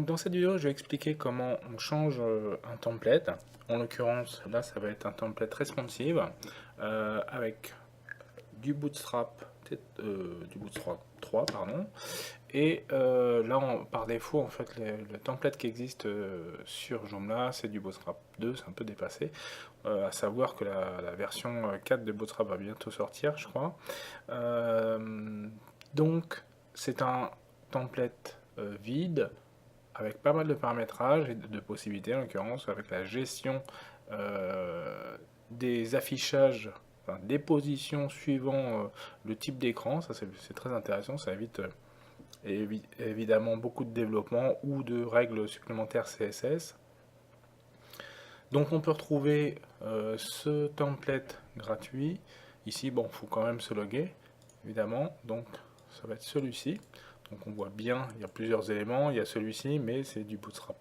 Donc dans cette vidéo, je vais expliquer comment on change un template. En l'occurrence, là, ça va être un template responsive avec du Bootstrap 3, pardon. Et là, par défaut, en fait, le template qui existe sur Joomla, c'est du Bootstrap 2, c'est un peu dépassé. À savoir que la version 4 de Bootstrap va bientôt sortir, je crois. Donc, c'est un template vide avec pas mal de paramétrages et de possibilités, en l'occurrence, avec la gestion des affichages, enfin, des positions suivant le type d'écran. Ça, c'est très intéressant, ça évite évidemment beaucoup de développement ou de règles supplémentaires CSS. Donc on peut retrouver ce template gratuit. Ici, bon, il faut quand même se loguer, évidemment. Donc ça va être celui-ci. Donc on voit bien, il y a plusieurs éléments. Il y a celui-ci, mais c'est du Bootstrap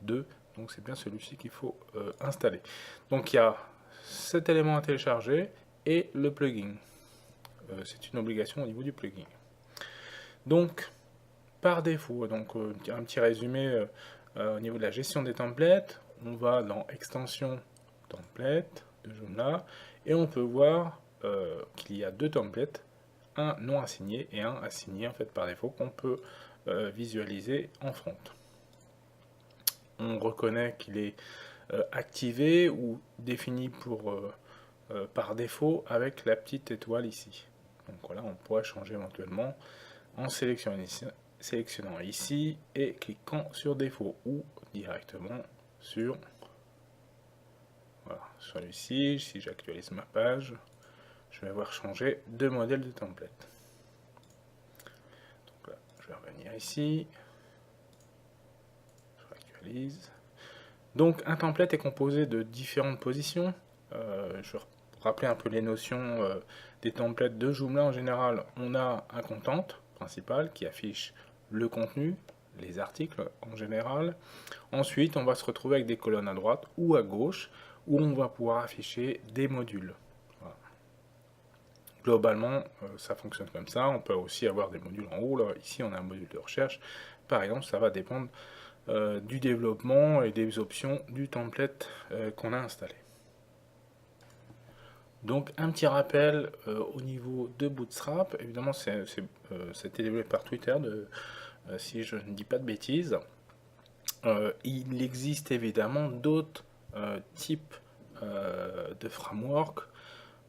2. Donc c'est bien celui-ci qu'il faut installer. Donc il y a cet élément à télécharger et le plugin. C'est une obligation au niveau du plugin. Donc par défaut, donc un petit résumé au niveau de la gestion des templates, on va dans extension template de Joomla et on peut voir qu'il y a deux templates, un non assigné et un assigné en fait par défaut qu'on peut visualiser en front. On reconnaît qu'il est activé ou défini par défaut avec la petite étoile ici. Donc voilà, on pourrait changer éventuellement en sélectionnant ici et cliquant sur défaut ou directement sur voilà, celui-ci. Si j'actualise ma page, je vais avoir changé de modèle de template. Donc là, je vais revenir ici, je actualise. Donc un template est composé de différentes positions. Je vais rappeler un peu les notions des templates de Joomla. En général, on a un content principal qui affiche le contenu, les articles en général. Ensuite, on va se retrouver avec des colonnes à droite ou à gauche où on va pouvoir afficher des modules. Voilà. Globalement, ça fonctionne comme ça. On peut aussi avoir des modules en haut. Là, ici, on a un module de recherche. Par exemple, ça va dépendre du développement et des options du template qu'on a installé. Donc un petit rappel au niveau de Bootstrap, évidemment c'était développé par Twitter, si je ne dis pas de bêtises. Il existe évidemment d'autres types de framework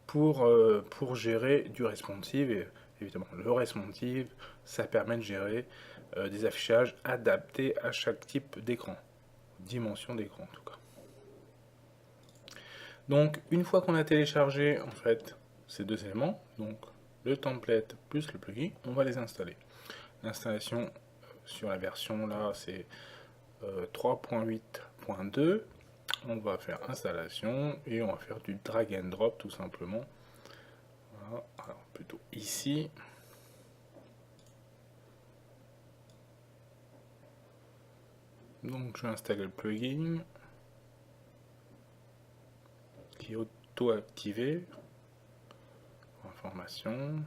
pour gérer du responsive. Et évidemment, le responsive, ça permet de gérer des affichages adaptés à chaque type d'écran, dimension d'écran en tout cas. Donc, une fois qu'on a téléchargé en fait ces deux éléments, donc le template plus le plugin, on va les installer. L'installation sur la version là, c'est 3.8.2. On va faire installation et on va faire du drag and drop tout simplement. Voilà. Alors plutôt ici. Donc je vais installer le plugin qui est auto-activé. Information.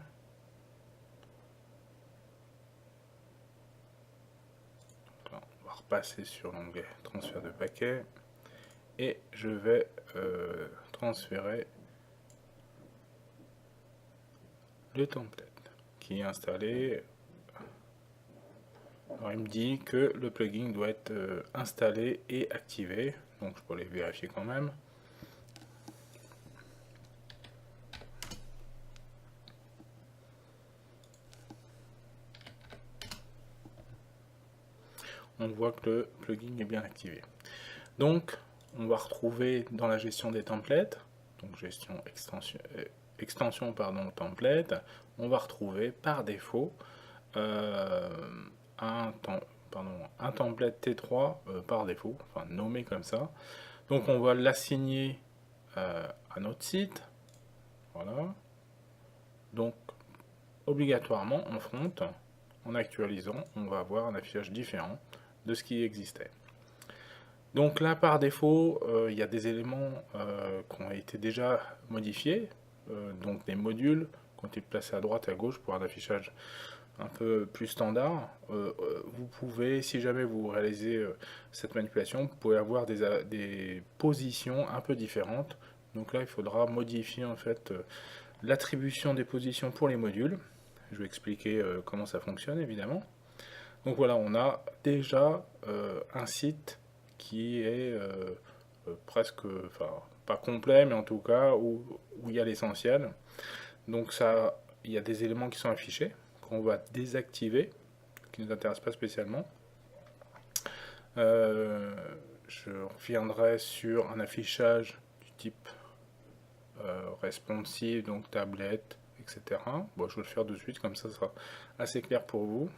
Là, on va repasser sur l'onglet transfert de paquet et je vais transférer le template qui est installé. Alors il me dit que le plugin doit être installé et activé, donc je peux les vérifier quand même. On voit que le plugin est bien activé. Donc on va retrouver dans la gestion des templates, donc gestion extension pardon, template, on va retrouver par défaut un template T3 par défaut, enfin nommé comme ça. Donc on va l'assigner à notre site. Voilà. Donc obligatoirement en front, en actualisant, on va avoir un affichage différent de ce qui existait. Donc là par défaut, il y a des éléments qui ont été déjà modifiés, donc des modules qui ont été placés à droite et à gauche pour un affichage un peu plus standard, vous pouvez, si jamais vous réalisez cette manipulation, vous pouvez avoir des positions un peu différentes. Donc là, il faudra modifier en fait l'attribution des positions pour les modules. Je vais expliquer comment ça fonctionne évidemment. Donc voilà, on a déjà un site qui est presque, enfin pas complet, mais en tout cas où il y a l'essentiel. Donc ça, il y a des éléments qui sont affichés, qu'on va désactiver, qui ne nous intéressent pas spécialement. Euh, je reviendrai sur un affichage du type responsive, donc tablette, etc. Bon, je vais le faire de suite, comme ça sera assez clair pour vous.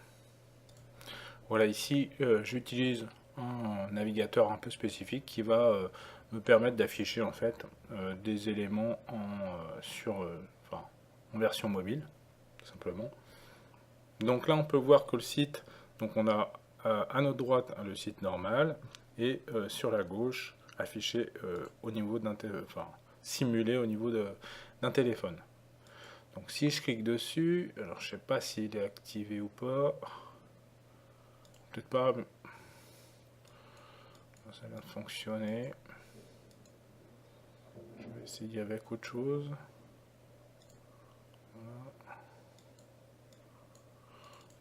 Voilà, ici, j'utilise un navigateur un peu spécifique qui va me permettre d'afficher en fait des éléments enfin, en version mobile, tout simplement. Donc là, on peut voir que le site, donc on a à notre droite le site normal et sur la gauche affiché au niveau d'un enfin, simulé au niveau d'un téléphone. Donc si je clique dessus, alors je sais pas s'il est activé ou pas. Peut-être pas. Ça vient de fonctionner. Je vais essayer avec autre chose.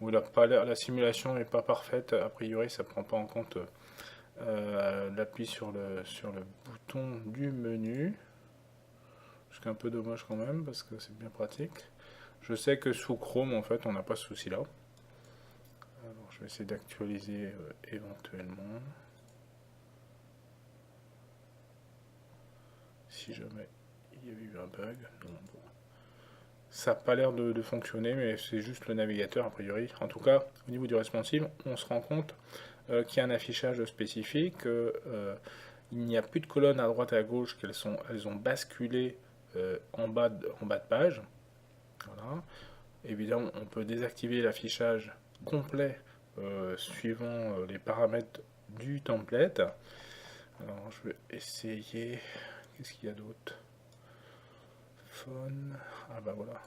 Où la simulation n'est pas parfaite, a priori ça ne prend pas en compte l'appui sur le bouton du menu. Ce qui est un peu dommage quand même parce que c'est bien pratique. Je sais que sous Chrome en fait on n'a pas ce souci là. Alors je vais essayer d'actualiser éventuellement. Si jamais il y avait eu un bug. Non, bon. Ça n'a pas l'air de fonctionner, mais c'est juste le navigateur a priori. En tout cas, au niveau du responsive, on se rend compte qu'il y a un affichage spécifique. Il n'y a plus de colonnes à droite et à gauche, elles ont basculé en bas de page. Voilà. Évidemment, on peut désactiver l'affichage complet suivant les paramètres du template. Alors, je vais essayer. Qu'est-ce qu'il y a d'autre? Phone. Ah bah voilà.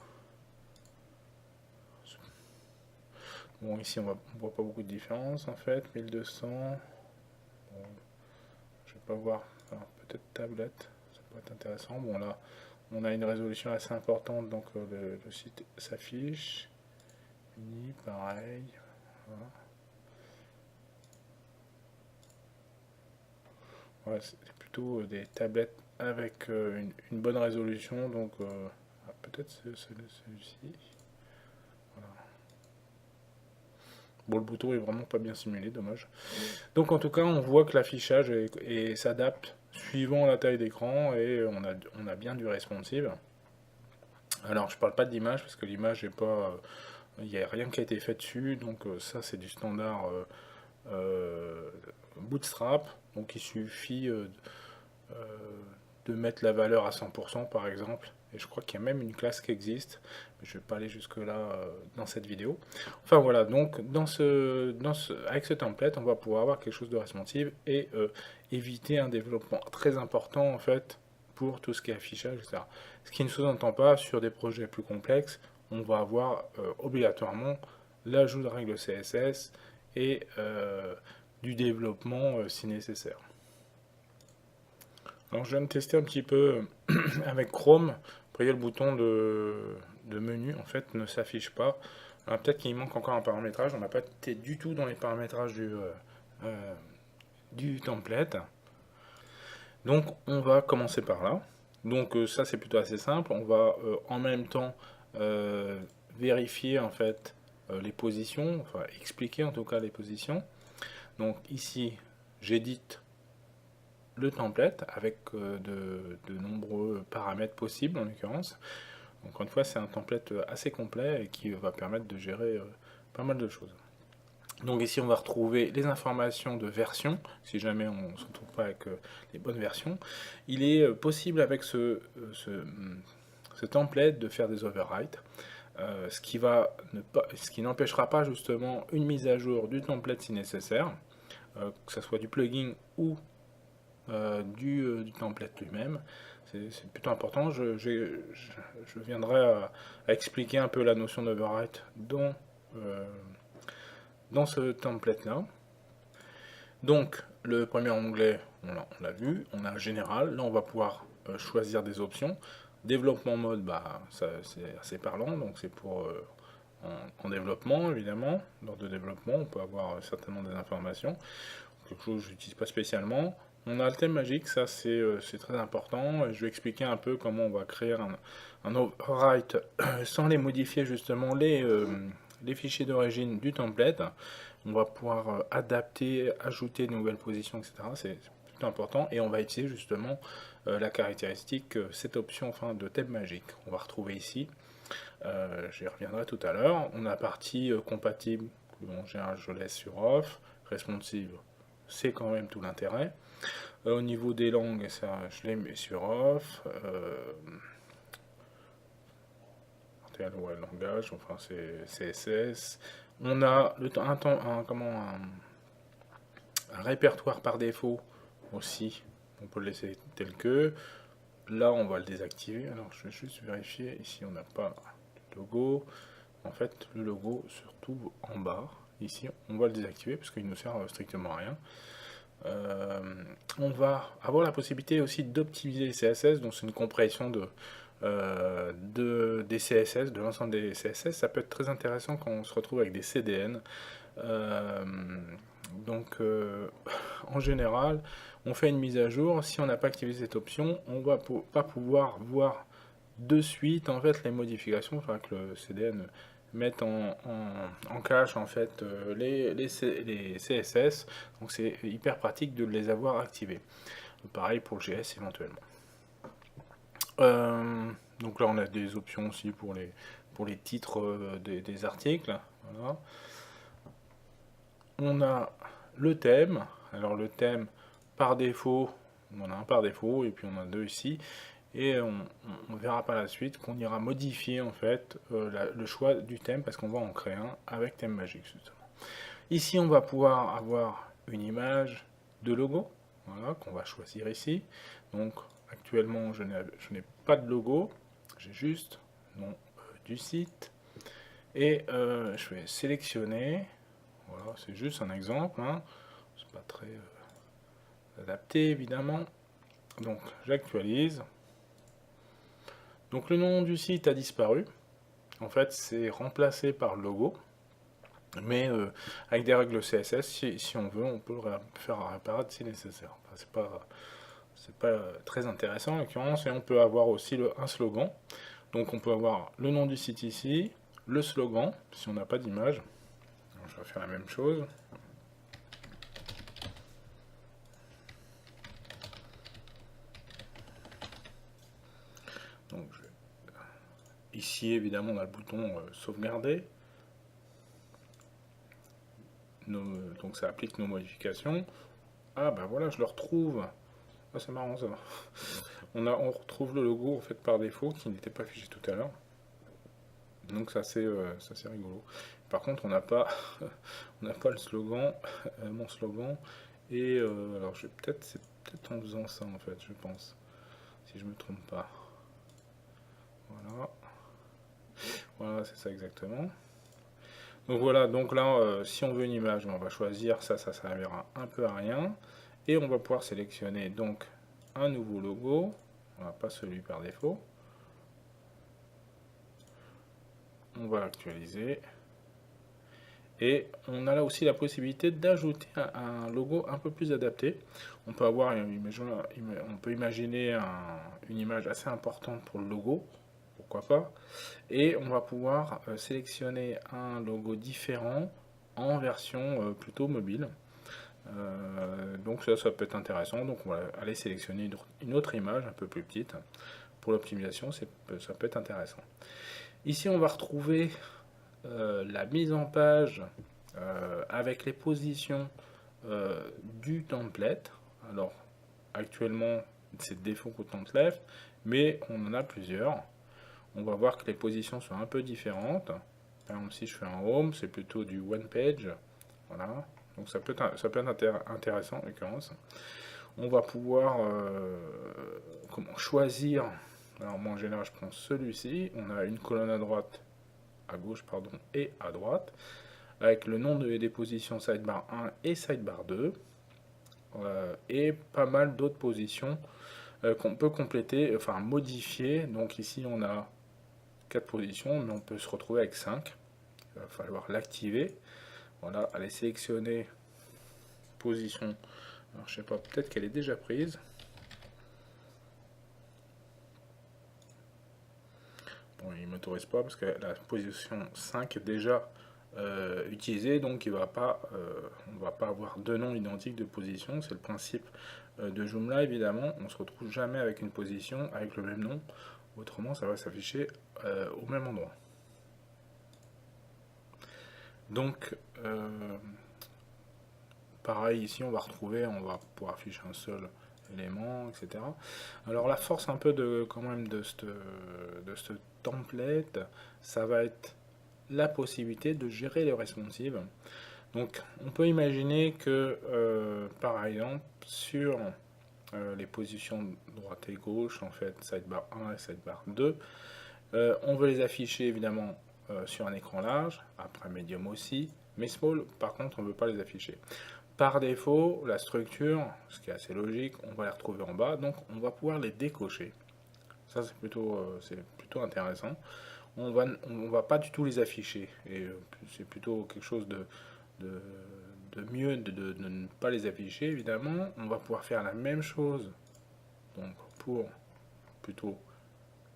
Bon, ici on voit pas beaucoup de différence en fait. 1200. Bon, je vais pas voir. Enfin, peut-être tablette. Ça peut être intéressant. Bon, là, on a une résolution assez importante, donc le site s'affiche. Mini, pareil. Voilà. Ouais, c'est plutôt des tablettes avec une bonne résolution, donc peut-être celui-ci. Voilà. Bon, le bouton est vraiment pas bien simulé, dommage. Donc en tout cas, on voit que l'affichage s'adapte suivant la taille d'écran et on a bien du responsive. Alors je parle pas de l'image parce que l'image n'est pas, il n'y a rien qui a été fait dessus, donc ça c'est du standard Bootstrap. Donc il suffit de mettre la valeur à 100% par exemple. Et je crois qu'il y a même une classe qui existe, mais je ne vais pas aller jusque là dans cette vidéo. Enfin voilà, donc avec ce template, on va pouvoir avoir quelque chose de responsive et éviter un développement très important en fait pour tout ce qui est affichage, etc. Ce qui ne sous-entend pas sur des projets plus complexes, on va avoir obligatoirement l'ajout de règles CSS et du développement si nécessaire. Alors je viens de tester un petit peu avec Chrome. Vous voyez, le bouton de menu en fait ne s'affiche pas. Alors peut-être qu'il manque encore un paramétrage. On n'a pas été du tout dans les paramétrages du template. Donc on va commencer par là. Donc ça c'est plutôt assez simple. On va en même temps vérifier en fait les positions, enfin expliquer en tout cas les positions. Donc ici j'édite le template avec de nombreux paramètres possibles en l'occurrence. Encore une fois, c'est un template assez complet et qui va permettre de gérer pas mal de choses. Donc ici, on va retrouver les informations de version, si jamais on ne se retrouve pas avec les bonnes versions. Il est possible avec ce template de faire des overwrites, ce qui n'empêchera pas justement une mise à jour du template si nécessaire, que ce soit du plugin ou du template lui-même. C'est plutôt important. Je viendrai à expliquer un peu la notion d'overwrite dans dans ce template là. Donc le premier onglet, on l'a vu, on a général, là on va pouvoir choisir des options. Développement mode, bah, c'est assez parlant, donc c'est pour en développement évidemment. Lors de développement, on peut avoir certainement des informations, quelque chose que je n'utilise pas spécialement. On a le thème magique, ça c'est très important. Je vais expliquer un peu comment on va créer un overwrite sans les modifier justement les fichiers d'origine du template. On va pouvoir adapter, ajouter de nouvelles positions, etc. C'est plutôt important. Et on va utiliser justement la caractéristique, cette option enfin, de thème magique. On va retrouver ici. J'y reviendrai tout à l'heure. On a la partie compatible, en général je laisse sur off. Responsive, c'est quand même tout l'intérêt. Au niveau des langues, ça, je les mets sur off. Ouais, langage, enfin c'est CSS. On a un répertoire par défaut aussi. On peut le laisser tel que. Là, on va le désactiver. Alors, je vais juste vérifier. Ici, on n'a pas de logo. En fait, le logo se trouve en bas. Ici, on va le désactiver parce qu'il ne nous sert strictement à rien. On va avoir la possibilité aussi d'optimiser les CSS, donc c'est une compression des CSS, de l'ensemble des CSS. Ça peut être très intéressant quand on se retrouve avec des CDN. En général, on fait une mise à jour. Si on n'a pas activé cette option, on va pas pouvoir voir de suite en fait les modifications. Enfin que le CDN mettre en cache en fait les CSS, donc c'est hyper pratique de les avoir activés. Pareil pour le GS éventuellement. Donc là on a des options aussi pour les titres des articles. Voilà. On a le thème. Alors le thème par défaut, on en a un par défaut et puis on en a deux ici. Et on verra par la suite qu'on ira modifier en fait le choix du thème parce qu'on va en créer un avec thème magique justement. Ici on va pouvoir avoir une image de logo, voilà, qu'on va choisir ici. Donc actuellement je n'ai pas de logo, j'ai juste nom du site. Et je vais sélectionner, voilà, c'est juste un exemple, hein. C'est pas très adapté évidemment. Donc j'actualise. Donc le nom du site a disparu. En fait, c'est remplacé par le logo. Mais avec des règles CSS, si on veut, on peut le faire apparaître si nécessaire. Enfin, c'est pas très intéressant en l'occurrence. Et on peut avoir aussi un slogan. Donc on peut avoir le nom du site ici, le slogan, si on n'a pas d'image. Je vais faire la même chose. Donc, ici, évidemment, on a le bouton sauvegarder. Donc ça applique nos modifications. Ah ben voilà, je le retrouve. Ah, c'est marrant ça. On retrouve le logo en fait par défaut qui n'était pas affiché tout à l'heure. Donc ça c'est rigolo. Par contre on n'a pas on n'a pas le slogan, mon slogan. Et alors c'est peut-être en faisant ça en fait, je pense. Si je me trompe pas. Voilà. Voilà, c'est ça exactement. Donc voilà, donc là, si on veut une image, on va choisir ça, ça servira un peu à rien. Et on va pouvoir sélectionner donc un nouveau logo, pas celui par défaut. On va l'actualiser. Et on a là aussi la possibilité d'ajouter un logo un peu plus adapté. On peut avoir, on peut imaginer une image assez importante pour le logo, pourquoi pas. Et on va pouvoir sélectionner un logo différent en version plutôt mobile. Donc ça peut être intéressant. Donc on va aller sélectionner une autre image un peu plus petite. Pour l'optimisation, ça peut être intéressant. Ici on va retrouver la mise en page avec les positions du template. Alors actuellement c'est default content left, mais on en a plusieurs. On va voir que les positions sont un peu différentes. Par exemple, si je fais un home, c'est plutôt du one page. Voilà. Donc ça peut être intéressant en l'occurrence. On va pouvoir choisir. Alors moi en général je prends celui-ci. On a une colonne à droite à gauche pardon, et à droite, avec le nom des positions sidebar 1 et sidebar 2, et pas mal d'autres positions qu'on peut compléter, enfin modifier. Donc ici on a 4 positions, mais on peut se retrouver avec 5. Il va falloir l'activer. Voilà, aller sélectionner position. Alors je sais pas, peut-être qu'elle est déjà prise. Bon, il ne m'autorise pas parce que la position 5 est déjà utilisée, donc on ne va pas avoir deux noms identiques de position. C'est le principe de Joomla évidemment. On ne se retrouve jamais avec une position avec le même nom. Autrement, ça va s'afficher au même endroit. Donc, pareil ici, on va pouvoir afficher un seul élément, etc. Alors la force un peu quand même de ce template, ça va être la possibilité de gérer les responsives. Donc on peut imaginer que par exemple sur les positions droite et gauche, en fait sidebar 1 et sidebar 2, on veut les afficher évidemment sur un écran large, après medium aussi, mais small par contre on ne veut pas les afficher. Par défaut, la structure, ce qui est assez logique, on va les retrouver en bas, donc on va pouvoir les décocher. Ça c'est plutôt intéressant. On va pas du tout les afficher, et c'est plutôt quelque chose de mieux de ne pas les afficher évidemment. On va pouvoir faire la même chose donc pour plutôt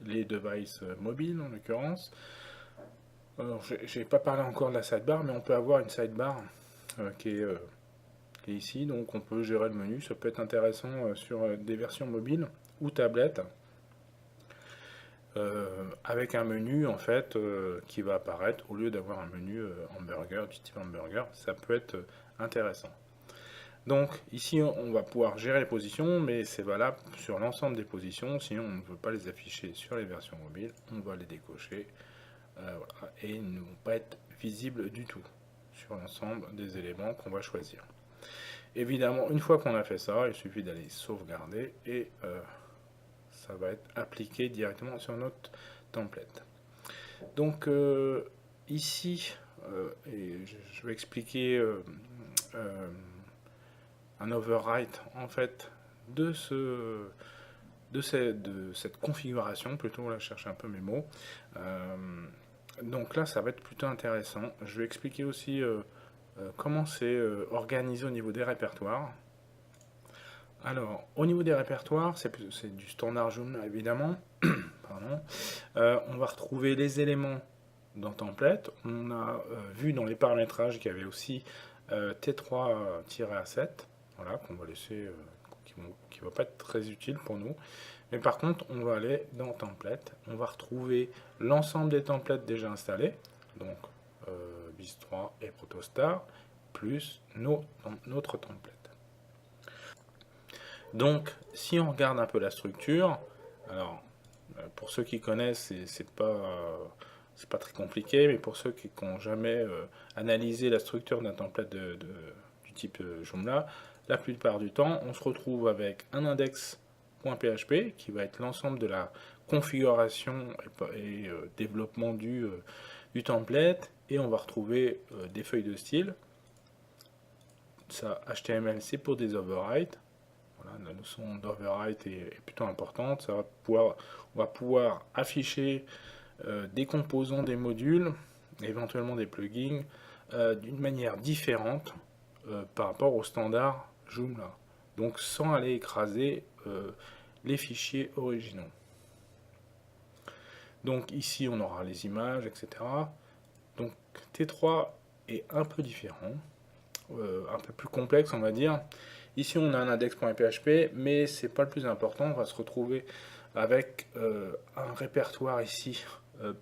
les devices mobiles en l'occurrence. Alors j'ai pas parlé encore de la sidebar, mais on peut avoir une sidebar qui est ici, donc on peut gérer le menu. Ça peut être intéressant sur des versions mobiles ou tablettes, avec un menu en fait qui va apparaître au lieu d'avoir un menu hamburger du type hamburger. Ça peut être intéressant. Donc ici on va pouvoir gérer les positions, mais c'est valable sur l'ensemble des positions. Sinon on ne veut pas les afficher sur les versions mobiles, on va les décocher, voilà, et ils ne vont pas être visibles du tout sur l'ensemble des éléments qu'on va choisir. Évidemment, une fois qu'on a fait ça, il suffit d'aller sauvegarder et ça va être appliqué directement sur notre template. Donc ici, et je vais expliquer un overwrite en fait de cette configuration, plutôt là je cherche un peu mes mots. Donc là ça va être plutôt intéressant. Je vais expliquer aussi comment c'est organisé au niveau des répertoires. Alors, au niveau des répertoires, c'est du standard Joomla évidemment. Pardon. On va retrouver les éléments dans template. On a vu dans les paramétrages qu'il y avait aussi T3-A7, voilà, qu'on va laisser, qui ne va pas être très utile pour nous. Mais par contre, on va aller dans template. On va retrouver l'ensemble des templates déjà installés, donc BIS3 et Protostar, plus notre template. Donc, si on regarde un peu la structure, alors pour ceux qui connaissent, c'est pas très compliqué, mais pour ceux qui n'ont jamais analysé la structure d'un template du type Joomla, la plupart du temps, on se retrouve avec un index.php qui va être l'ensemble de la configuration et développement du template, et on va retrouver des feuilles de style. Ça, HTML, c'est pour des overwrites. Voilà, la notion d'overwrite est plutôt importante. On va pouvoir afficher des composants des modules, éventuellement des plugins, d'une manière différente par rapport au standard Joomla. Donc sans aller écraser les fichiers originaux. Donc ici on aura les images, etc. Donc T3 est un peu différent, un peu plus complexe on va dire. Ici on a un index.php, mais c'est pas le plus important. On va se retrouver avec un répertoire ici.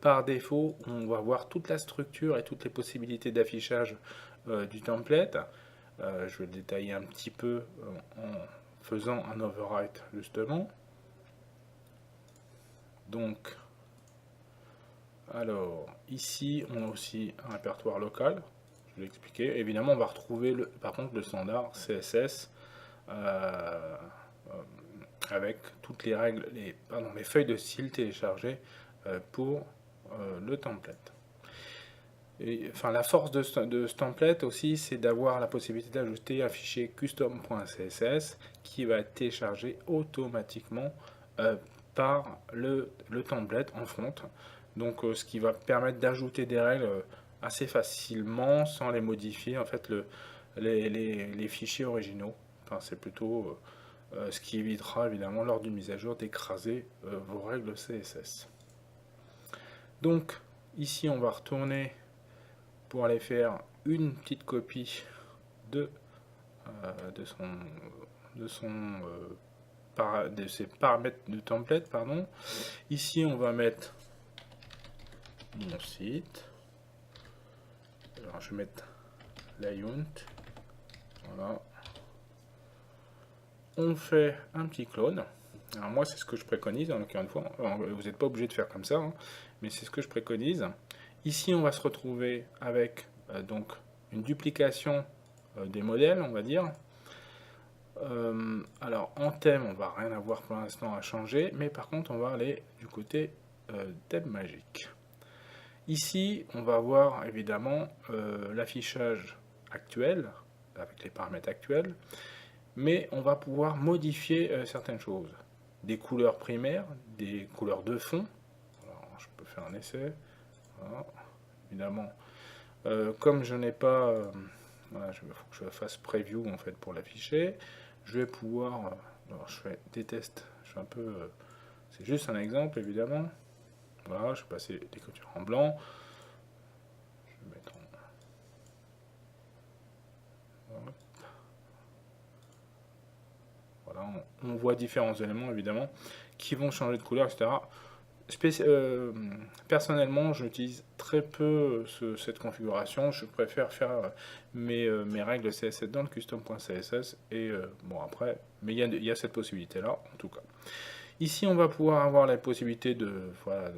Par défaut, on va voir toute la structure et toutes les possibilités d'affichage du template. Je vais le détailler un petit peu en faisant un overwrite justement. Donc, alors ici on a aussi un répertoire local. Je vais l'expliquer. Évidemment, on va retrouver par contre le standard CSS. Avec toutes les règles, les feuilles de style téléchargées pour le template. enfin, la force de ce template aussi, c'est d'avoir la possibilité d'ajouter un fichier custom.css qui va être téléchargé automatiquement par le template en front. Donc, ce qui va permettre d'ajouter des règles assez facilement sans les modifier, en fait, les fichiers originaux. Enfin, c'est plutôt ce qui évitera évidemment lors d'une mise à jour d'écraser vos règles CSS. Donc, ici, on va retourner pour aller faire une petite copie de ses paramètres de template, pardon. Ici, on va mettre mon site. Alors, je vais mettre layout. Voilà. On fait un petit clone. Alors moi, c'est ce que je préconise, encore une fois. Alors, vous n'êtes pas obligé de faire comme ça, hein, mais c'est ce que je préconise. Ici, on va se retrouver avec donc une duplication des modèles, on va dire. Alors, en thème, on va rien avoir pour l'instant à changer, mais par contre, on va aller du côté thème magique. Ici, on va avoir évidemment l'affichage actuel, avec les paramètres actuels, mais on va pouvoir modifier certaines choses. Des couleurs primaires, des couleurs de fond. Alors, je peux faire un essai. Voilà. Évidemment, comme je n'ai pas... voilà, il faut que je fasse preview en fait pour l'afficher. Je vais pouvoir... alors, je fais des tests. Je fais un peu... c'est juste un exemple, évidemment. Voilà, je vais passer l'écriture en blanc. Je vais mettre en... voilà, on voit différents éléments, évidemment, qui vont changer de couleur, etc. Personnellement, j'utilise très peu cette configuration. Je préfère faire mes règles CSS dans le custom.css. Et bon, après, mais il y a cette possibilité-là, en tout cas. Ici, on va pouvoir avoir la possibilité voilà,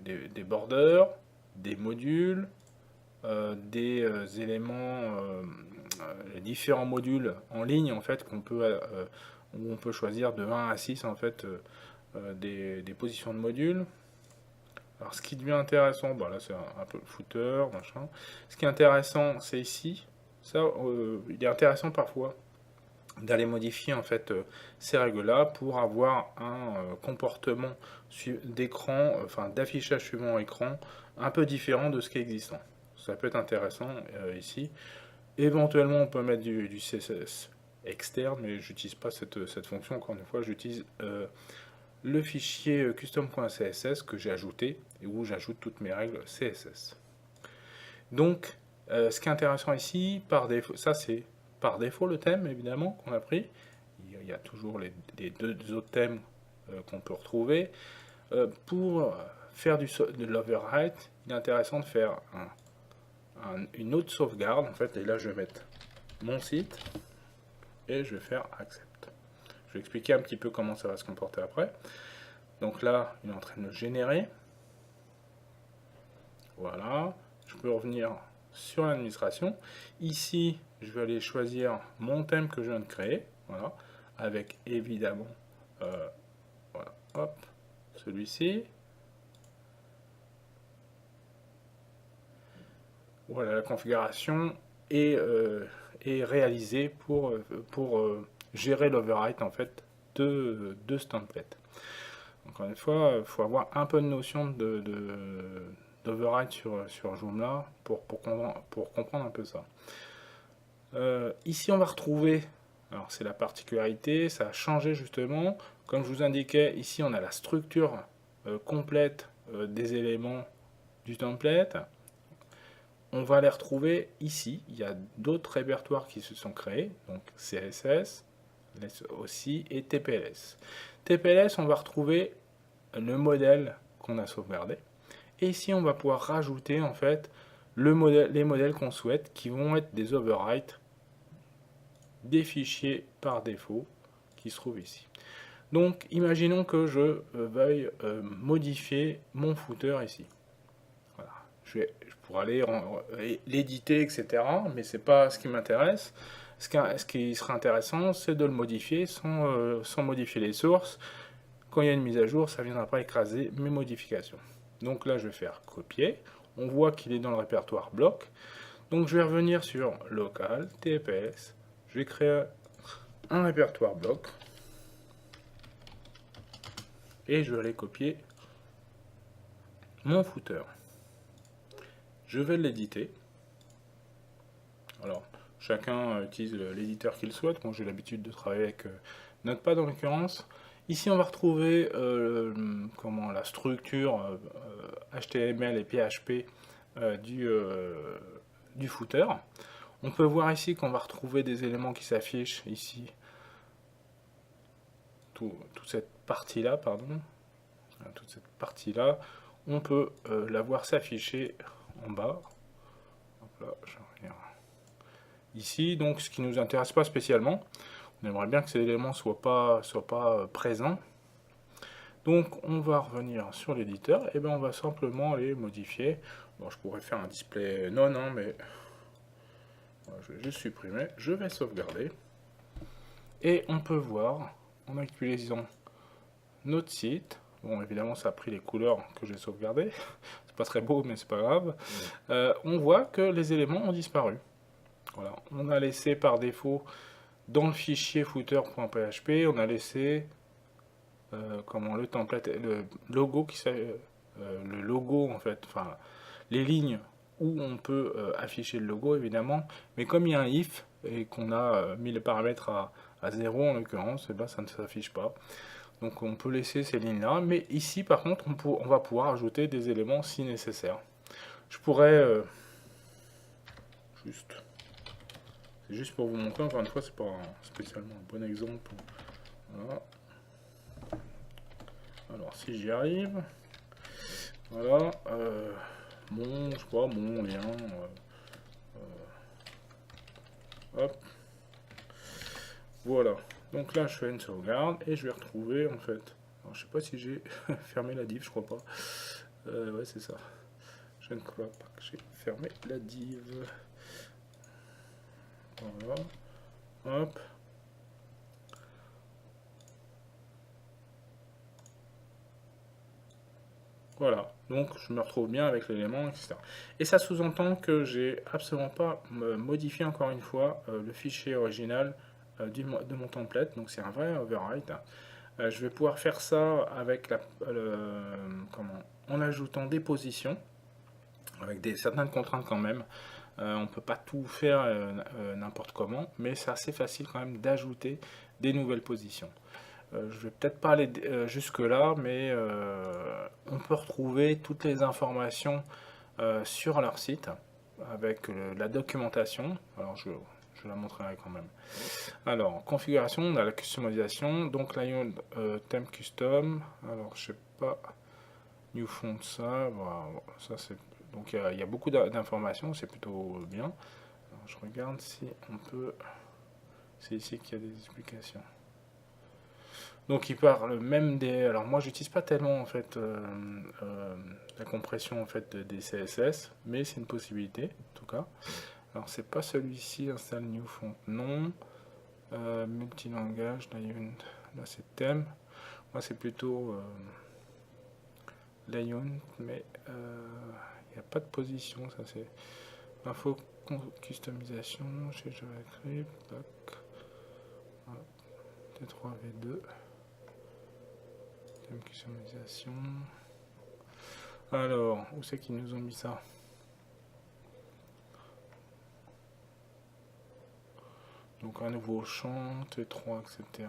des borders, des modules, des éléments, les différents modules en ligne, en fait, où on peut choisir de 1 à 6, en fait, des positions de modules. Alors, ce qui devient intéressant, bon, là, c'est un peu le footer, machin. Ce qui est intéressant, c'est ici. Ça, il est intéressant parfois d'aller modifier en fait ces règles-là pour avoir un comportement d'écran, enfin d'affichage suivant écran, un peu différent de ce qui est existant. Ça peut être intéressant ici. Éventuellement, on peut mettre du CSS externe, mais j'utilise pas cette fonction. Encore une fois, j'utilise le fichier custom.css que j'ai ajouté et où j'ajoute toutes mes règles CSS. Donc, ce qui est intéressant ici, par défaut, ça c'est par défaut le thème évidemment qu'on a pris. Il y a toujours les deux autres thèmes qu'on peut retrouver. Pour faire de l'overwrite, il est intéressant de faire une autre sauvegarde en fait. Et là, je vais mettre mon site et je vais faire accept. Je vais expliquer un petit peu comment ça va se comporter après. Donc là, il est en train de le générer. Voilà. Je peux revenir sur l'administration. Ici, je vais aller choisir mon thème que je viens de créer. Voilà. Avec évidemment, voilà, hop, celui-ci. Voilà, la configuration est réalisée pour gérer l'overwrite en fait de ce template. Encore une fois, il faut avoir un peu de notion d'override sur Joomla pour comprendre un peu ça. Ici, on va retrouver, alors c'est la particularité, ça a changé justement. Comme je vous indiquais, ici on a la structure complète des éléments du template. On va les retrouver ici. Il y a d'autres répertoires qui se sont créés, donc CSS aussi et TPLS. TPLS, on va retrouver le modèle qu'on a sauvegardé. Et ici, on va pouvoir rajouter en fait les modèles qu'on souhaite, qui vont être des overwrites des fichiers par défaut qui se trouvent ici. Donc, imaginons que je veuille modifier mon footer ici. Voilà. Je pourrais aller l'éditer, etc. Mais c'est pas ce qui m'intéresse. Ce qui serait intéressant, c'est de le modifier sans modifier les sources. Quand il y a une mise à jour, ça viendra pas écraser mes modifications. Donc là, je vais faire copier. on voit qu'il est dans le répertoire bloc. Donc je vais revenir sur local, TPS, je vais créer un répertoire bloc et je vais aller copier mon footer. Je vais l'éditer. Alors, chacun utilise l'éditeur qu'il souhaite. Moi, j'ai l'habitude de travailler avec Notepad en l'occurrence. Ici, on va retrouver la structure HTML et PHP du footer. On peut voir ici qu'on va retrouver des éléments qui s'affichent ici. Toute cette partie-là, pardon. Toute cette partie-là, on peut la voir s'afficher en bas. Hop là, je reviens ici. Donc, ce qui ne nous intéresse pas spécialement. On aimerait bien que ces éléments ne soient pas présents. Donc, on va revenir sur l'éditeur et ben on va simplement les modifier. Bon, je pourrais faire un display non, hein, mais je vais juste supprimer. Je vais sauvegarder. Et on peut voir, en actualisant notre site, bon, évidemment, ça a pris les couleurs que j'ai sauvegardées. C'est pas très beau, mais c'est pas grave. On voit que les éléments ont disparu. Voilà. On a laissé par défaut dans le fichier footer.php, on a laissé le template, le logo le logo en fait, enfin les lignes où on peut afficher le logo évidemment, mais comme il y a un if et qu'on a mis les paramètres à 0 en l'occurrence, et ben ça ne s'affiche pas. Donc on peut laisser ces lignes là, mais ici par contre on va pouvoir ajouter des éléments si nécessaire. Je pourrais c'est juste pour vous montrer, encore une fois, c'est pas spécialement un bon exemple. Voilà. Alors, si j'y arrive, voilà, mon lien, hop, voilà. Donc là, je fais une sauvegarde et je vais retrouver, en fait, alors, je sais pas si j'ai fermé la div, je crois pas. Ouais, c'est ça. Je ne crois pas que j'ai fermé la div. Voilà, hop. Voilà, donc je me retrouve bien avec l'élément, etc. Et ça sous-entend que j'ai absolument pas modifié encore une fois le fichier original de mon template, donc c'est un vrai overwrite. Je vais pouvoir faire ça avec en ajoutant des positions, avec certaines contraintes quand même. On ne peut pas tout faire n'importe comment, mais c'est assez facile quand même d'ajouter des nouvelles positions. Je vais peut-être pas aller jusque là, mais on peut retrouver toutes les informations sur leur site avec la documentation. Alors je la montrerai quand même. Alors configuration, on a la customisation, donc layout theme custom. Alors je sais pas, new font ça, voilà, ça c'est donc il y a beaucoup d'informations, c'est plutôt bien. Alors, je regarde si on peut, c'est ici qu'il y a des explications. Donc il parle même des... Alors moi j'utilise pas tellement en fait la compression en fait des CSS, mais c'est une possibilité en tout cas. Alors c'est pas celui-ci, installe new font, non. Multilangage, là c'est thème. Moi c'est plutôt layout, mais il n'y a pas de position, ça c'est info customisation chez JavaScript, T3V2. Customisation. Alors, où c'est qu'ils nous ont mis ça? Donc un nouveau champ, T3, etc.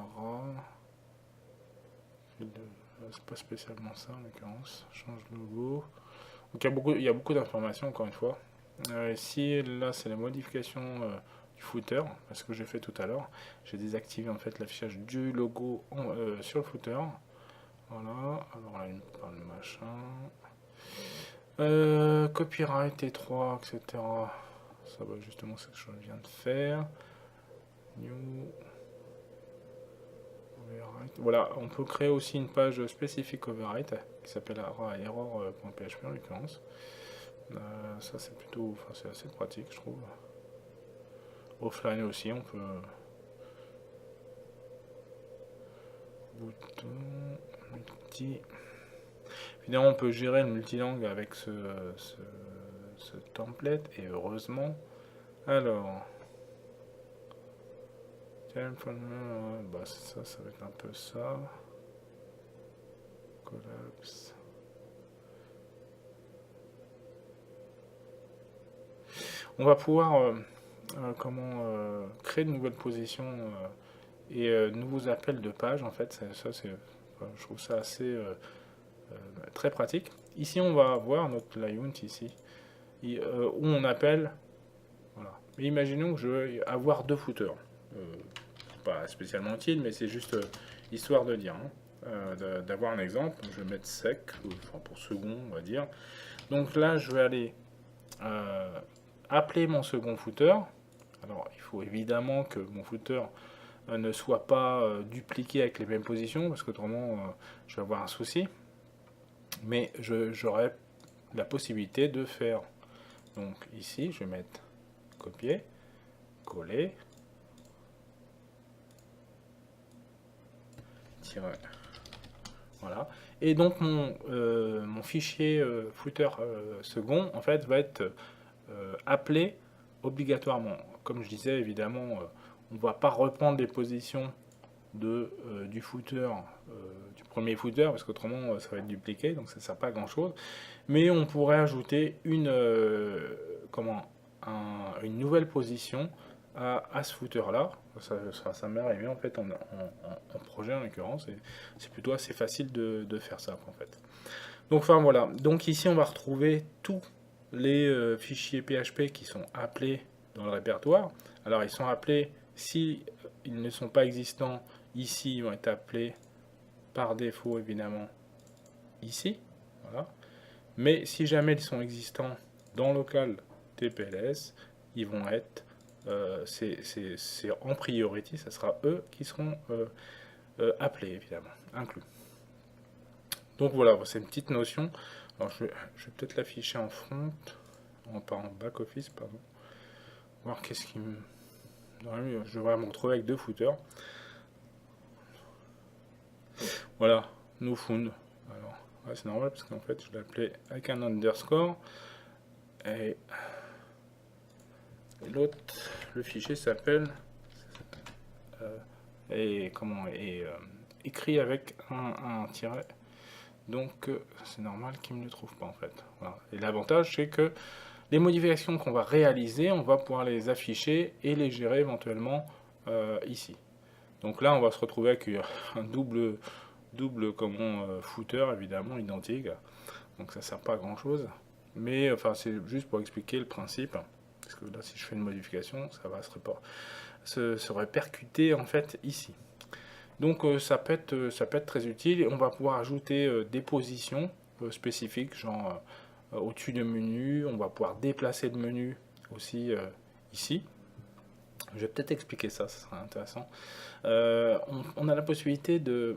C'est pas spécialement ça en l'occurrence. Change logo. Donc il y a beaucoup d'informations encore une fois. Ici, là, c'est la modification du footer, ce que j'ai fait tout à l'heure. J'ai désactivé en fait l'affichage du logo sur le footer. Voilà, alors là, il me parle de machin. Copyright T3, etc. Ça va justement, c'est ce que je viens de faire. New. Overwrite. Voilà, on peut créer aussi une page spécifique overwrite qui s'appelle error.php en l'occurrence. Ça c'est plutôt, enfin c'est assez pratique je trouve. Offline aussi, on peut. Bouton, multi. Évidemment, on peut gérer le multilangue avec ce template, et heureusement. Alors, bah ça va être un peu ça. Collapse. On va pouvoir créer de nouvelles positions et nouveaux appels de page. En fait, je trouve ça assez très pratique. Ici, on va avoir notre layout ici, où on appelle. Voilà. Mais imaginons que je veux avoir deux footers. Pas spécialement utile, mais c'est juste histoire de dire, d'avoir un exemple. Je vais mettre sec, enfin pour second, on va dire. Donc là, je vais aller appeler mon second footer. Alors, il faut évidemment que mon footer ne soit pas dupliqué avec les mêmes positions, parce qu'autrement, je vais avoir un souci. Mais j'aurai la possibilité de faire. Donc ici, je vais mettre copier, coller, tirer. Voilà. Et donc mon fichier footer second, en fait, va être appelé obligatoirement. Comme je disais, évidemment, on ne va pas reprendre les positions du footer, du premier footer, parce qu'autrement ça va être dupliqué, donc ça ne sert pas à grand chose. Mais on pourrait ajouter une nouvelle position à ce footer là. Ça m'est arrivé en fait en projet en l'occurrence, et c'est plutôt assez facile de faire ça en fait. Donc enfin voilà, donc ici on va retrouver tous les fichiers PHP qui sont appelés dans le répertoire. Alors ils sont appelés, si ils ne sont pas existants ici, ils vont être appelés par défaut évidemment ici, voilà. Mais si jamais ils sont existants dans local TPLS, ils vont être, c'est en priorité, ça sera eux qui seront appelés évidemment, inclus. Donc voilà, c'est une petite notion. Alors je vais peut-être l'afficher en front, pas en back office, pardon. Voir qu'est-ce qui me... Je devrais me retrouver avec deux footers. Voilà, no found. Alors, ouais, c'est normal parce qu'en fait, je l'ai appelé avec un underscore. Et l'autre, le fichier s'appelle écrit avec un tiret. Donc, c'est normal qu'il ne me le trouve pas en fait. Voilà. Et l'avantage, c'est que les modifications qu'on va réaliser, on va pouvoir les afficher et les gérer éventuellement ici. Donc là, on va se retrouver avec un double footer, évidemment, identique. Donc ça sert pas à grand chose. Mais enfin, c'est juste pour expliquer le principe. Parce que là, si je fais une modification, ça va se répercuter en fait ici. Donc ça peut être très utile. Et on va pouvoir ajouter des positions spécifiques, genre au-dessus du menu. On va pouvoir déplacer le menu aussi ici. Je vais peut-être expliquer ça, ça sera intéressant. On a la possibilité de...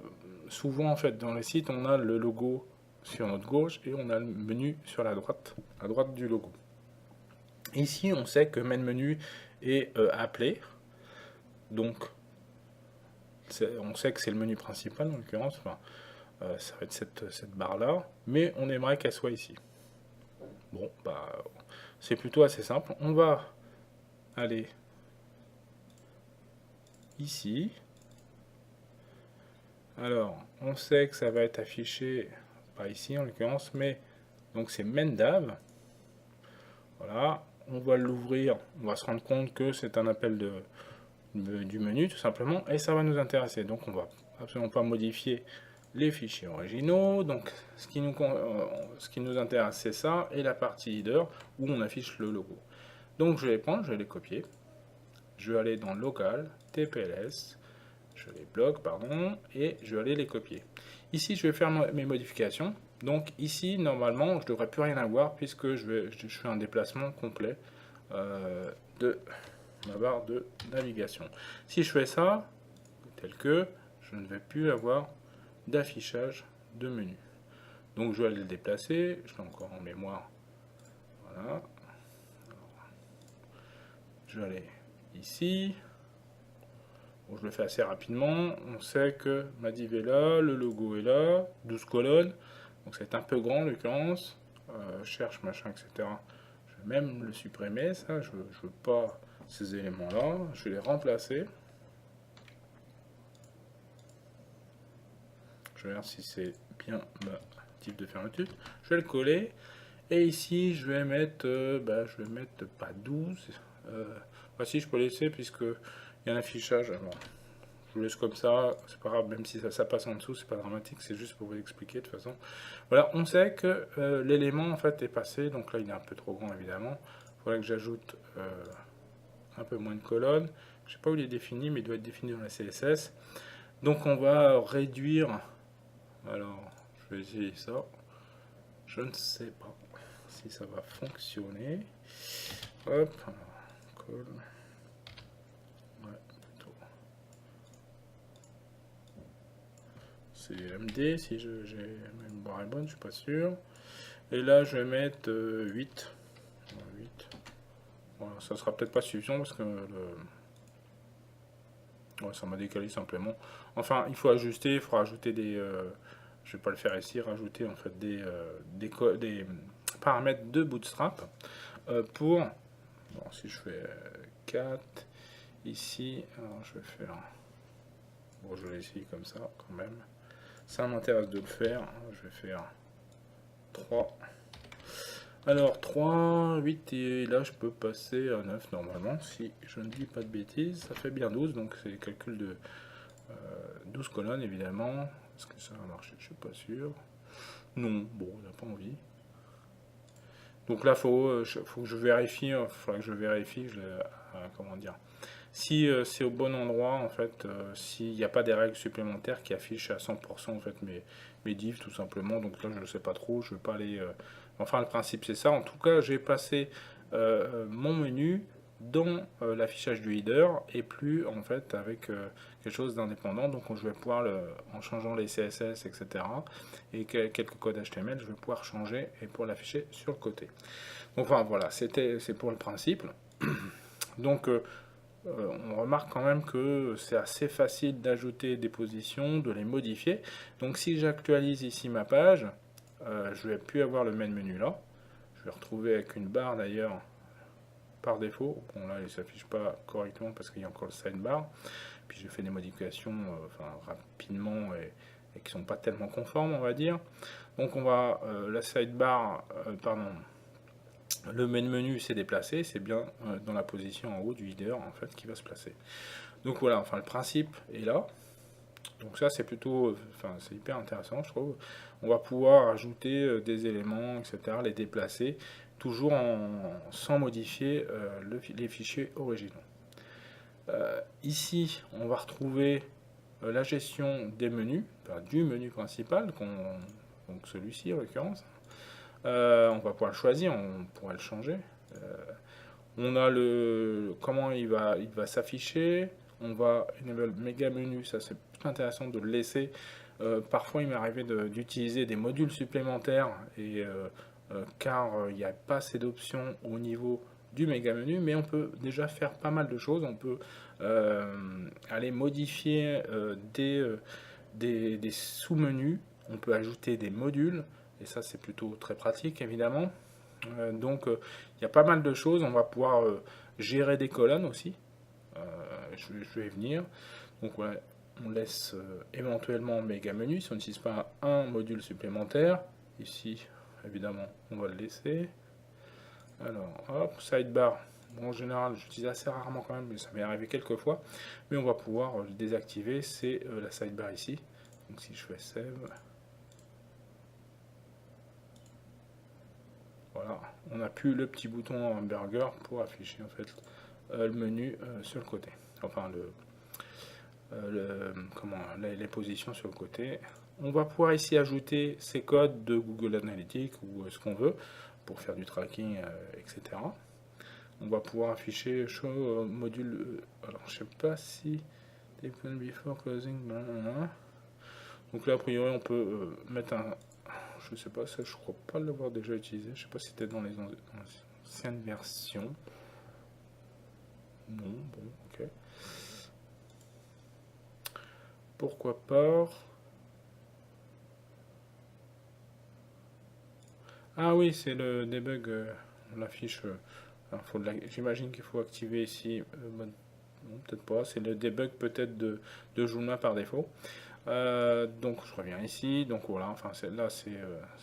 Souvent, en fait, dans les sites, on a le logo sur notre gauche et on a le menu sur la droite, à droite du logo. Ici, on sait que main menu est appelé. Donc, on sait que c'est le menu principal, en l'occurrence. Enfin, ça va être cette barre-là. Mais on aimerait qu'elle soit ici. Bon, bah, c'est plutôt assez simple. On va aller ici. Alors, on sait que ça va être affiché, pas ici en l'occurrence, mais donc c'est Mendav. Voilà, on va l'ouvrir, on va se rendre compte que c'est un appel du menu tout simplement, et ça va nous intéresser. Donc on va absolument pas modifier les fichiers originaux. Donc ce qui nous intéresse, c'est ça, et la partie leader où on affiche le logo. Donc je vais les prendre, je vais les copier. Je vais aller dans Local, TPLS, je les bloque, pardon, et je vais aller les copier. Ici, je vais faire mes modifications. Donc ici, normalement, je ne devrais plus rien avoir puisque je fais un déplacement complet de ma barre de navigation. Si je fais ça, tel que, je ne vais plus avoir d'affichage de menu. Donc je vais aller le déplacer, je l'ai encore en mémoire. Voilà. Je vais aller ici. Bon, je le fais assez rapidement. On sait que ma div est là, le logo est là, 12 colonnes. Donc c'est un peu grand en l'occurrence. Cherche, machin, etc. Je vais même le supprimer, ça, je veux pas ces éléments-là, je vais les remplacer. Je vais voir si c'est bien ma type de fermeture. Je vais le coller. Et ici, je vais mettre, je vais mettre pas 12. Si je peux laisser, puisque il y a un affichage. Alors, je vous laisse comme ça, c'est pas grave, même si ça passe en dessous, c'est pas dramatique, c'est juste pour vous expliquer de toute façon. Voilà, on sait que l'élément en fait est passé, donc là il est un peu trop grand évidemment. Il faudrait que j'ajoute un peu moins de colonnes. Je sais pas où il est défini, mais il doit être défini dans la CSS. Donc on va réduire. Alors, je vais essayer ça. Je ne sais pas si ça va fonctionner. Hop, cool. Ouais, plutôt. C'est MD, si j'ai une barre est bonne, je suis pas sûr. Et là, je vais mettre 8. 8. Voilà, ça sera peut-être pas suffisant parce que ouais, ça m'a décalé simplement. Enfin, il faut ajuster, il faudra ajouter des. Je vais pas le faire ici, rajouter en fait des paramètres de Bootstrap pour. Bon, si je fais 4 ici, alors je vais faire. Bon, je vais essayer comme ça quand même. Ça m'intéresse de le faire. Je vais faire 3. Alors 3, 8 et là je peux passer à 9 normalement si je ne dis pas de bêtises. Ça fait bien 12, donc c'est le calcul de 12 colonnes évidemment. Est-ce que ça va marcher? Je suis pas sûr. Non, bon, on n'a pas envie. Donc là, faut que je vérifie. Il faudra que je vérifie. Comment dire? Si c'est au bon endroit, en fait, s'il n'y a pas des règles supplémentaires qui affichent à 100% en fait mes divs tout simplement. Donc là, je ne sais pas trop. Je vais pas aller. Enfin, le principe c'est ça. En tout cas, j'ai passé mon menu dans l'affichage du header et plus en fait avec quelque chose d'indépendant. Donc je vais pouvoir, en changeant les CSS, etc. et quelques codes HTML, je vais pouvoir changer et pour l'afficher sur le côté. Donc enfin voilà, c'est pour le principe. Donc on remarque quand même que c'est assez facile d'ajouter des positions, de les modifier. Donc si j'actualise ici ma page, je vais plus avoir le même menu là. Je vais retrouver avec une barre d'ailleurs par défaut. Bon là il ne s'affiche pas correctement parce qu'il y a encore le sidebar. Puis j'ai fait des modifications rapidement et qui sont pas tellement conformes on va dire. Donc on va la sidebar, le menu s'est déplacé, c'est bien dans la position en haut du header en fait qui va se placer. Donc voilà, enfin le principe est là. Donc ça c'est plutôt, c'est hyper intéressant je trouve. On va pouvoir ajouter des éléments, etc., les déplacer, toujours sans modifier les fichiers originaux. Ici, on va retrouver la gestion des menus, du menu principal, donc celui-ci en l'occurrence. On va pouvoir le choisir, on pourra le changer. On a comment il va s'afficher. On va enable méga menu, ça c'est intéressant de le laisser. Parfois il m'est arrivé d'utiliser des modules supplémentaires car il n'y a pas assez d'options au niveau du méga menu, mais on peut déjà faire pas mal de choses. On peut aller modifier des sous-menus, on peut ajouter des modules, et ça c'est plutôt très pratique évidemment. Donc il y a pas mal de choses, on va pouvoir gérer des colonnes aussi. Je vais y venir. Donc ouais, on laisse éventuellement méga menu si on n'utilise pas un module supplémentaire. Ici, évidemment, on va le laisser. Alors, hop, sidebar. Bon, en général, j'utilise assez rarement quand même, mais ça m'est arrivé quelques fois. Mais on va pouvoir le désactiver, c'est la sidebar ici. Donc si je fais save, voilà, on n'a plus le petit bouton hamburger pour afficher en fait le menu sur le côté. Enfin, les positions sur le côté. On va pouvoir ici ajouter ces codes de Google Analytics ou ce qu'on veut pour faire du tracking, etc. On va pouvoir afficher show module. Alors, je sais pas si before closing. Blablabla. Donc là, a priori, on peut mettre un. Je sais pas, ça, je crois pas l'avoir déjà utilisé. Je sais pas si c'était dans les anciennes versions. Non, bon, ok. Pourquoi pas. Ah oui, c'est le debug. on l'affiche. J'imagine qu'il faut activer ici, non, peut-être pas, c'est le debug peut-être de Joomla par défaut. Donc je reviens ici, donc voilà, enfin là c'est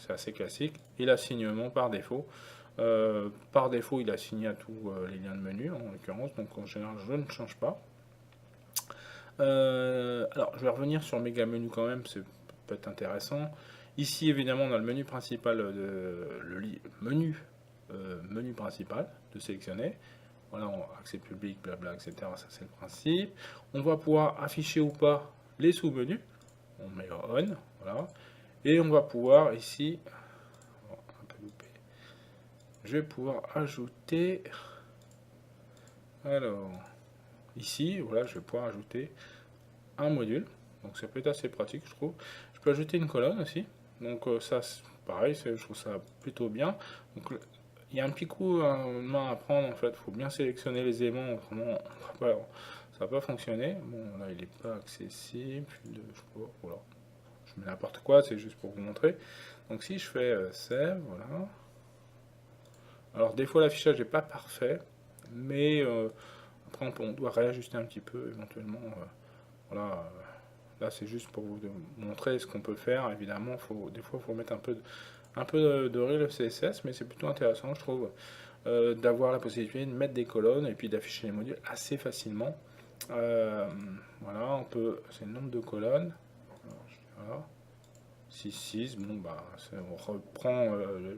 assez classique. Et l'assignement par défaut. Par défaut, il assigné à tous les liens de menu en l'occurrence, donc en général je ne change pas. Alors je vais revenir sur méga menu quand même, c'est peut-être intéressant. Ici évidemment on a le menu principal, menu principal de sélectionner. Voilà, accès public, blabla, etc. Ça c'est le principe. On va pouvoir afficher ou pas les sous-menus. On met on, voilà. Et on va pouvoir ici, un peu loupé, je vais pouvoir ajouter, alors, ici, voilà, je vais pouvoir ajouter un module. Donc ça peut être assez pratique, je trouve. Je peux ajouter une colonne aussi. Donc ça, pareil, je trouve ça plutôt bien. Donc il y a un petit coup main à prendre en fait. Il faut bien sélectionner les éléments, autrement ça va pas fonctionner. Bon, là il n'est pas accessible. Je sais pas, voilà. Je mets n'importe quoi, c'est juste pour vous montrer. Donc si je fais save, voilà. Alors des fois l'affichage n'est pas parfait, mais après on doit réajuster un petit peu éventuellement. Voilà. Là c'est juste pour vous montrer ce qu'on peut faire. Évidemment, des fois il faut mettre un peu de règle CSS, mais c'est plutôt intéressant je trouve d'avoir la possibilité de mettre des colonnes et puis d'afficher les modules assez facilement. Voilà, on peut, c'est le nombre de colonnes. Voilà. 6, bon bah on reprend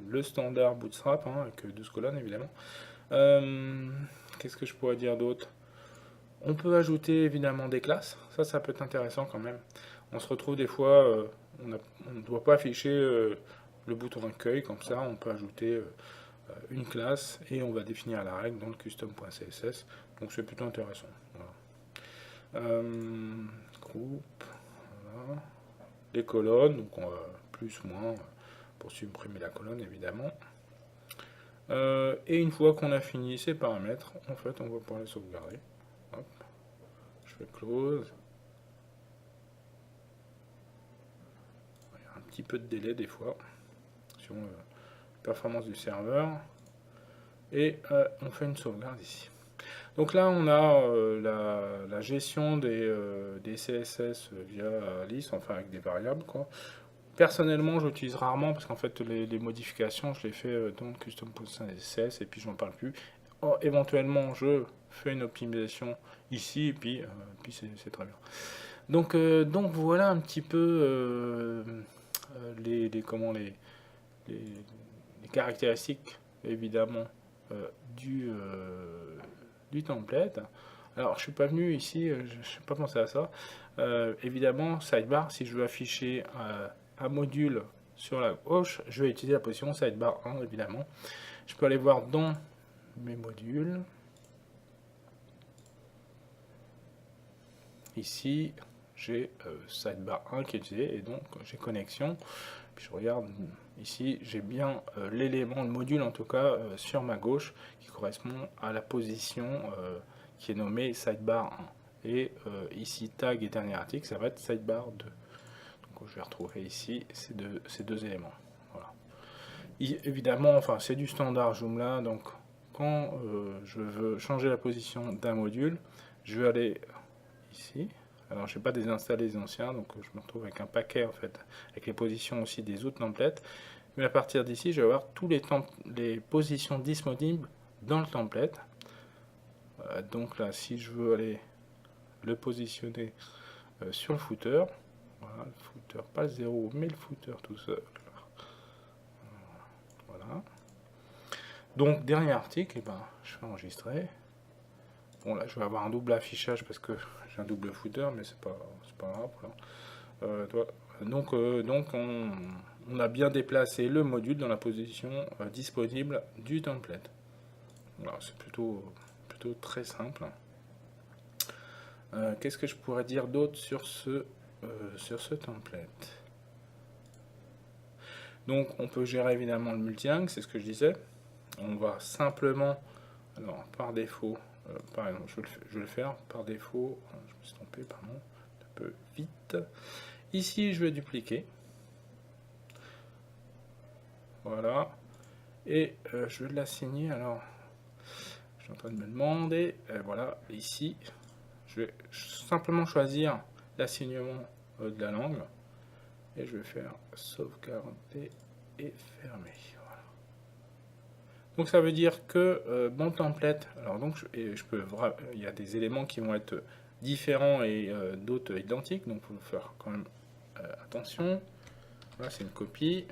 le standard Bootstrap hein, avec 12 colonnes évidemment. Qu'est-ce que je pourrais dire d'autre? On peut ajouter évidemment des classes, ça peut être intéressant quand même. On se retrouve des fois, on ne doit pas afficher le bouton accueil comme ça, on peut ajouter une classe et on va définir la règle dans le custom.css, donc c'est plutôt intéressant. Voilà. Groupe, voilà. Les colonnes, donc on va plus, moins, pour supprimer la colonne évidemment. Et une fois qu'on a fini ces paramètres, en fait on va pouvoir les sauvegarder. Hop. Je fais close. Il y a un petit peu de délai des fois, sur la performance du serveur. Et on fait une sauvegarde ici. Donc là on a la gestion des CSS via liste, enfin avec des variables quoi. Personnellement, j'utilise rarement parce qu'en fait, les modifications, je les fais dans le custom.css et puis je n'en parle plus. Éventuellement, je fais une optimisation ici et puis c'est très bien. Donc voilà un petit peu comment les caractéristiques évidemment du template. Alors, je suis pas venu ici, je n'ai pas pensé à ça. Évidemment, sidebar, si je veux afficher un module sur la gauche, je vais utiliser la position sidebar 1 évidemment. Je peux aller voir dans mes modules. Ici, j'ai sidebar 1 qui est utilisé et donc j'ai connexion. Puis je regarde ici, j'ai bien l'élément, le module en tout cas, sur ma gauche qui correspond à la position qui est nommée sidebar 1. Et ici, tag et dernier article, ça va être sidebar 2. Donc je vais retrouver ici ces deux éléments. Voilà. Évidemment, enfin c'est du standard Joomla, donc quand je veux changer la position d'un module, je vais aller ici. Alors je n'ai pas désinstallé les anciens, donc je me retrouve avec un paquet en fait, avec les positions aussi des autres templates. Mais à partir d'ici, je vais avoir tous les positions disponibles dans le template. Donc là, si je veux aller le positionner sur le footer, voilà, le footer, pas le 0, mais le footer tout seul. Voilà. Donc, dernier article, je vais enregistrer. Bon, là, je vais avoir un double affichage parce que j'ai un double footer, mais c'est pas grave. Donc on a bien déplacé le module dans la position disponible du template. Voilà, c'est plutôt très simple. Qu'est-ce que je pourrais dire d'autre sur ce template? Donc on peut gérer évidemment le multilingue, c'est ce que je disais. On va simplement, alors par défaut, par exemple, je vais le faire par défaut, je me suis trompé, pardon, un peu vite. Ici je vais dupliquer. Voilà. Et je vais l'assigner, alors je suis en train de me demander, voilà, ici, je vais simplement choisir l'assignement de la langue, et je vais faire sauvegarder et fermer. Voilà. Donc ça veut dire que mon template, alors donc il y a des éléments qui vont être différents et d'autres identiques, donc il faut faire quand même attention. Là c'est une copie.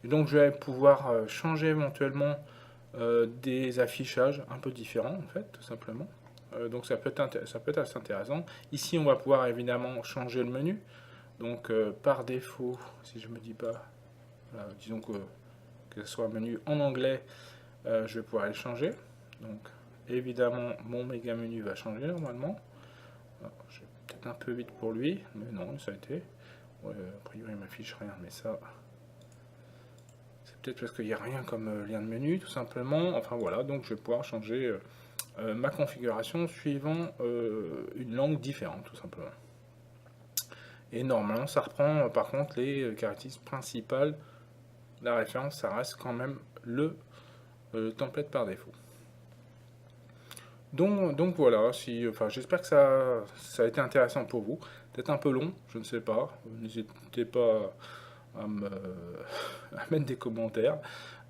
Et donc je vais pouvoir changer éventuellement des affichages un peu différents en fait, tout simplement. Donc ça peut être assez intéressant. Ici on va pouvoir évidemment changer le menu. Donc par défaut, si je me dis pas, voilà, disons que ce soit un menu en anglais, je vais pouvoir le changer. Donc évidemment mon méga menu va changer normalement. Alors, je vais peut-être un peu vite pour lui, mais non, ça a été. Ouais, a priori il m'affiche rien, mais ça c'est peut-être parce qu'il n'y a rien comme lien de menu tout simplement. Enfin voilà, donc je vais pouvoir changer ma configuration suivant une langue différente tout simplement. Et normalement ça reprend par contre les caractéristiques principales. La référence ça reste quand même le template par défaut. Donc voilà, j'espère que ça a été intéressant pour vous. Peut-être un peu long, je ne sais pas. N'hésitez pas à mettre des commentaires.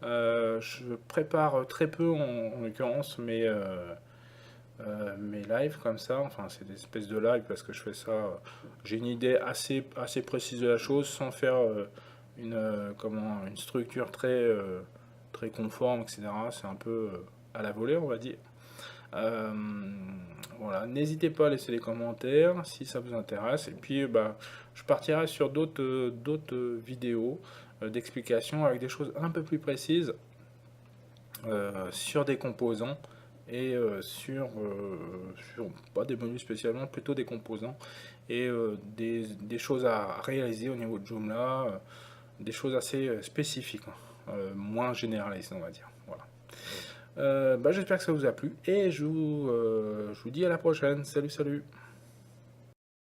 Je prépare très peu en l'occurrence mes lives comme ça. Enfin, c'est des espèces de lives parce que je fais ça. J'ai une idée assez précise de la chose sans faire une structure très conforme, etc. C'est un peu à la volée, on va dire. Euh, voilà, n'hésitez pas à laisser des commentaires si ça vous intéresse. Et puis, je partirai sur d'autres vidéos d'explications avec des choses un peu plus précises sur des composants et sur pas des menus spécialement, plutôt des composants et des choses à réaliser au niveau de Joomla, des choses assez spécifiques, hein, moins généralistes, on va dire. Voilà. J'espère que ça vous a plu et je vous dis à la prochaine. Salut, salut!